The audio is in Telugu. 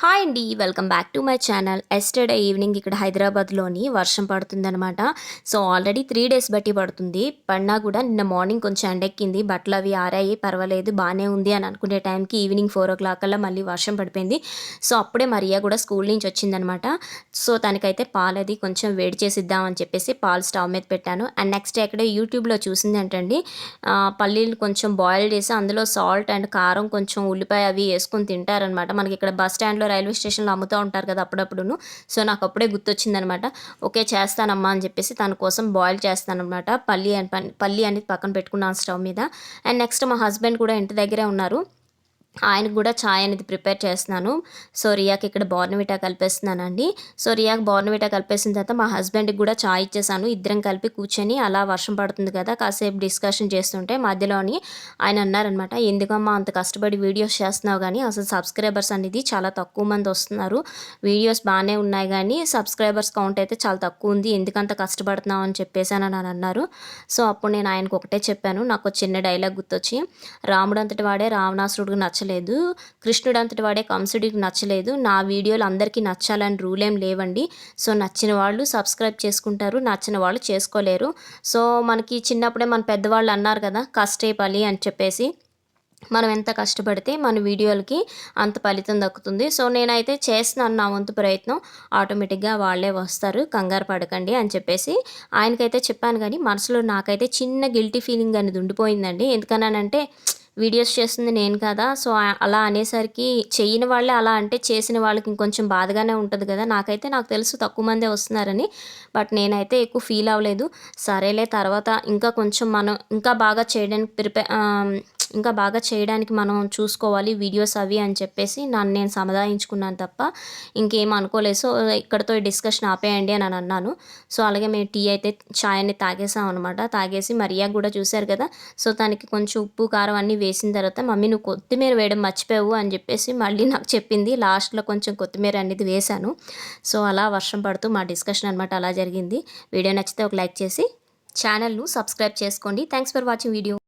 హాయ్ అండి. Welcome back to my channel. Yesterday evening ఇక్కడ హైదరాబాద్‌లోని వర్షం పడుతుందనమాట. సో, ఆల్రెడీ 3 డేస్ బట్టి పడుతుంది. పడినా కూడా నిన్న మార్నింగ్ కొంచెం ఎండెక్కింది. బట్టలవి ఆరాయి, పర్వాలేదు బానే ఉంది అని అనుకునే టైంకి ఈవినింగ్ 4:00 కల్లా మళ్ళీ వర్షం పడిపోయింది. సో, అప్పుడే మరియా కూడా స్కూల్ నుంచి వచ్చిందనమాట. సో, తనకైతే పాలది కొంచెం వేడి చేసిద్దాం అని చెప్పేసి పాలు స్టవ్ మీద పెట్టాను. అండ్ నెక్స్ట్ ఎక్కడో యూట్యూబ్‌లో చూసిందేంటండి, పల్లీలు కొంచెం బాయిల్ చేసి అందులో సాల్ట్ అండ్ కారం కొంచెం ఉల్లిపాయ అవి యేసుకొని తింటారనమాట. మనకిక్కడ బస్ స్టాండ్‌లో రైల్వే స్టేషన్‌లో అమ్ముతా ఉంటారు కదా అప్పుడప్పుడును. సో, నాకప్పుడే గుర్తొచ్చిందనమాట. ఓకే. చేస్తానమ్మా అని చెప్పేసి తన కోసం బాయిల్ చేస్తాననమాట. పల్లి అనేది పక్కన పెట్టుకున్నాను స్టవ్ మీద. అండ్ నెక్స్ట్ మా హస్బెండ్ కూడా ఇంటి దగ్గరే ఉన్నారు. ఆయనకు కూడా చాయ్ అనేది ప్రిపేర్ చేస్తున్నాను. సో, రియాకి ఇక్కడ బోర్న్‌విటా కలిపేస్తున్నానండి. సో, రియాకి బోర్న్‌విటా కలిపేసిన తర్వాత మా హస్బెండ్‌కి కూడా చాయ్ ఇచ్చేసాను. ఇద్దరం కలిపి కూర్చొని అలా వర్షం పడుతుంది కదా, కాసేపు డిస్కషన్ చేస్తుంటే మధ్యలోని ఆయన అన్నారనమాట, "ఎందుకమ్మా అంత కష్టపడి వీడియోస్ చేస్తున్నావు గానీ అసలు సబ్స్క్రైబర్స్ అనేది చాలా తక్కువ మంది వస్తున్నారు. వీడియోస్ బానే ఉన్నాయి గానీ సబ్స్క్రైబర్స్ కౌంట్ అయితే చాలా తక్కువ ఉంది. ఎందుకంత కష్టపడుతున్నావు" అని చెప్పేసానని అన్నారు. సో, అప్పుడు నేను ఆయనకు ఒకటే చెప్పాను. నాకు ఒక చిన్న డైలాగ్ గుర్తొచ్చి, "రాముడంతటి వాడే రావణాసురుడికి నచ్చలేదు. కృష్ణుడంతటి వాడే కంసుడికి నచ్చలేదు. నా వీడియోలు అందరికీ నచ్చాలని రూల్ ఏం లేవండి. సో, నచ్చిన వాళ్ళు సబ్స్క్రైబ్ చేసుకుంటారు. నచ్చని వాళ్ళు చేసుకోలేరు. సో, మనకి చిన్నప్పుడే మన పెద్దవాళ్ళు అన్నారు కదా, కష్టే ఫలి అని చెప్పేసి. మనం ఎంత కష్టపడితే మన వీడియోలకి అంత ఫలితం దక్కుతుంది. సో, నేనైతే చేస్తున్నాను నా వంతు ప్రయత్నం. ఆటోమేటిక్‌గా వాళ్ళే వస్తారు. కంగారు పడకండి అని చెప్పేసి ఆయనకైతే చెప్పాను గానీ, మనసులో నాకైతే చిన్న గిల్టీ ఫీలింగ్ అనేది ఉండిపోయిందండి. ఎందుకన్నానంటే, వీడియోస్ చేస్తుంది నేను కదా! సో, అలా అనేసరికి చెయ్యని వాళ్ళే అలా అంటే చేసిన వాళ్ళకి ఇంకొంచెం బాధగానే ఉంటది కదా! నాకు తెలుసు తక్కువ మందే వస్తున్నారని. బట్ నేనైతే ఎక్కువ ఫీల్ అవ్వలేదు. సరేలే తర్వాత ఇంకా కొంచెం మనం ఇంకా బాగా చేయడానికి ఇంకా బాగా చేయడానికి మనం చూసుకోవాలి వీడియోస్ అవి అని చెప్పేసి నన్ను నేను సముదాయించుకున్నాను తప్ప ఇంకేం అనుకోలేదు. సో, ఇక్కడితో ఈ డిస్కషన్ ఆపేయండి అని అన్నాను. సో, అలాగే మేము చాయ్ అనేది తాగేసాం అనమాట. తాగేసి మరియాకి కూడా చూసారు కదా! సో, తనకి కొంచెం ఉప్పు, కారం అన్నీ వేసిన తర్వాత, "మమ్మీ నువ్వు కొత్తిమీర వేయడం మర్చిపోయావు" అని చెప్పేసి మళ్ళీ నాకు చెప్పింది. లాస్ట్‌లో కొంచెం కొత్తిమీర అనేది వేశాను. సో, అలా వర్షం పడుతూ మా డిస్కషన్ అనమాట అలా జరిగింది. వీడియో నచ్చితే ఒక లైక్ చేసి ఛానల్‌ను సబ్స్క్రైబ్ చేసుకోండి. Thanks for watching video.